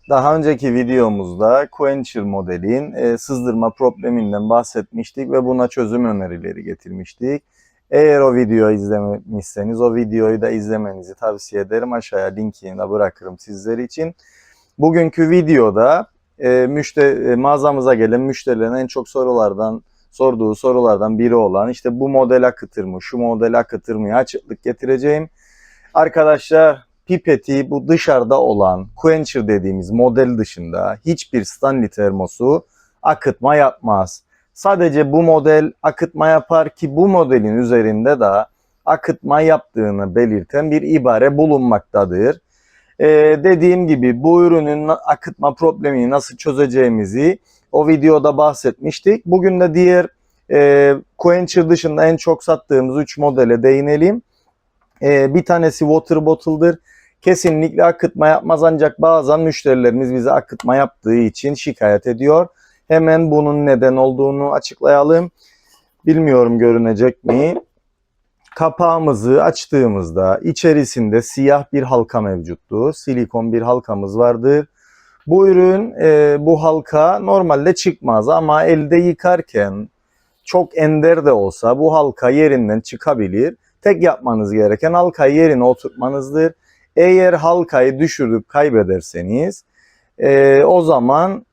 Daha önceki videomuzda Quencher modelin sızdırma probleminden bahsetmiştik ve buna çözüm önerileri getirmiştik. Eğer o videoyu izlememişseniz o videoyu da izlemenizi tavsiye ederim. Aşağıya linkini de bırakırım sizler için. Bugünkü videoda mağazamıza gelen müşterilerin en çok sorduğu sorulardan biri olan işte bu model akıtır mı, şu model akıtır mı açıklık getireceğim. Arkadaşlar pipeti bu dışarıda olan Quencher dediğimiz model dışında hiçbir Stanley termosu akıtma yapmaz. Sadece bu model akıtma yapar ki bu modelin üzerinde de akıtma yaptığını belirten bir ibare bulunmaktadır. Dediğim gibi bu ürünün akıtma problemini nasıl çözeceğimizi o videoda bahsetmiştik. Bugün de diğer Quencher dışında en çok sattığımız 3 modele değinelim. Bir tanesi water bottle'dır. Kesinlikle akıtma yapmaz ancak bazen müşterilerimiz bize akıtma yaptığı için şikayet ediyor. Hemen bunun neden olduğunu açıklayalım. Bilmiyorum görünecek mi? Kapağımızı açtığımızda içerisinde siyah bir halka mevcuttu. Silikon bir halkamız vardır. Bu ürün, bu halka normalde çıkmaz ama elde yıkarken çok ender de olsa bu halka yerinden çıkabilir. Tek yapmanız gereken halkayı yerine oturtmanızdır. Eğer halkayı düşürüp kaybederseniz o zaman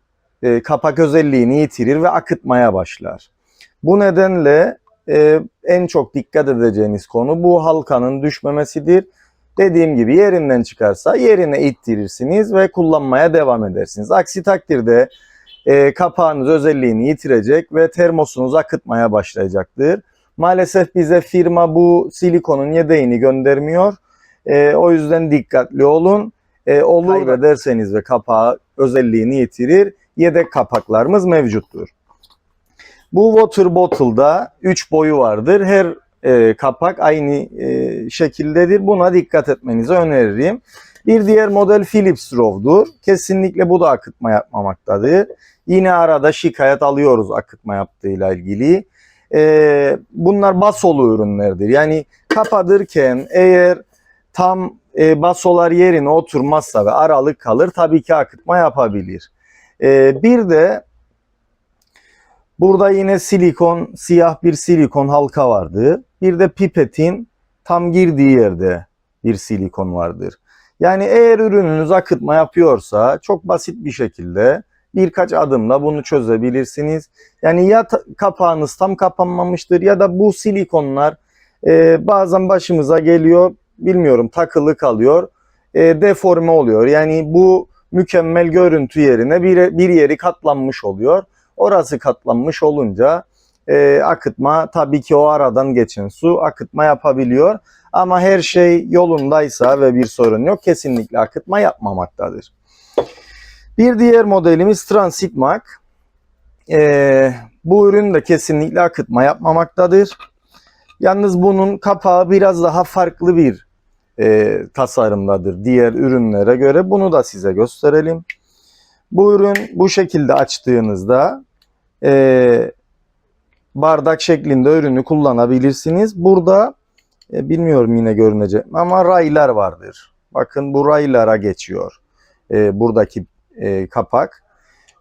kapak özelliğini yitirir ve akıtmaya başlar. Bu nedenle en çok dikkat edeceğiniz konu bu halkanın düşmemesidir. Dediğim gibi yerinden çıkarsa yerine ittirirsiniz ve kullanmaya devam edersiniz. Aksi takdirde kapağınız özelliğini yitirecek ve termosunuz akıtmaya başlayacaktır. Maalesef bize firma bu silikonun yedeğini göndermiyor. O yüzden dikkatli olun. Olur kaybederseniz ve kapağı özelliğini yitirir. Yedek kapaklarımız mevcuttur. Bu water bottle'da 3 boyu vardır. Her kapak aynı şekildedir. Buna dikkat etmenizi öneririm. Bir diğer model Philips Rove'dur. Kesinlikle bu da akıtma yapmamaktadır. Yine arada şikayet alıyoruz akıtma yaptığıyla ilgili. Bunlar basolu ürünlerdir. Yani kapatırken eğer tam basolar yerine oturmazsa ve aralık kalır tabii ki akıtma yapabilir. Bir de burada yine siyah bir silikon halka vardı. Bir de pipetin tam girdiği yerde bir silikon vardır. Yani eğer ürününüz akıtma yapıyorsa çok basit bir şekilde birkaç adımla bunu çözebilirsiniz. Yani ya kapağınız tam kapanmamıştır ya da bu silikonlar bazen başımıza geliyor, bilmiyorum takılı kalıyor, deforme oluyor. Yani bu mükemmel görüntü yerine bir yeri katlanmış oluyor. Orası katlanmış olunca akıtma tabii ki o aradan geçen su akıtma yapabiliyor. Ama her şey yolundaysa ve bir sorun yok kesinlikle akıtma yapmamaktadır. Bir diğer modelimiz Transit Max. Bu ürün de kesinlikle akıtma yapmamaktadır. Yalnız bunun kapağı biraz daha farklı bir tasarımdadır diğer ürünlere göre. Bunu da size gösterelim. Bu ürün bu şekilde açtığınızda bardak şeklinde ürünü kullanabilirsiniz. Burada bilmiyorum yine görünecek ama raylar vardır. Bakın bu raylara geçiyor buradaki kapak.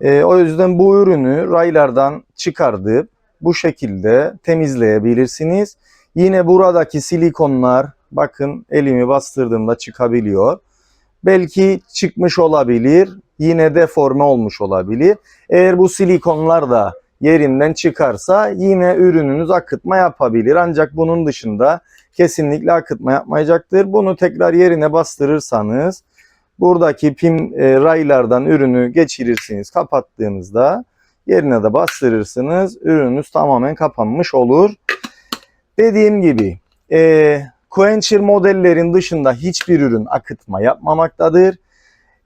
O yüzden bu ürünü raylardan çıkardıp bu şekilde temizleyebilirsiniz. Yine buradaki silikonlar bakın elimi bastırdığımda çıkabiliyor. Belki çıkmış olabilir, yine deforme olmuş olabilir. Eğer bu silikonlar da yerinden çıkarsa yine ürününüz akıtma yapabilir. Ancak bunun dışında kesinlikle akıtma yapmayacaktır. Bunu tekrar yerine bastırırsanız buradaki raylardan ürünü geçirirsiniz. Kapattığınızda yerine de bastırırsınız. Ürününüz tamamen kapanmış olur. Dediğim gibi Quencher modellerin dışında hiçbir ürün akıtma yapmamaktadır.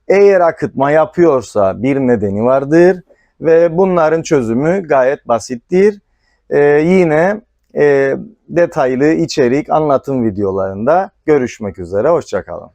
Eğer akıtma yapıyorsa bir nedeni vardır ve bunların çözümü gayet basittir. Yine detaylı içerik anlatım videolarında görüşmek üzere. Hoşça kalın.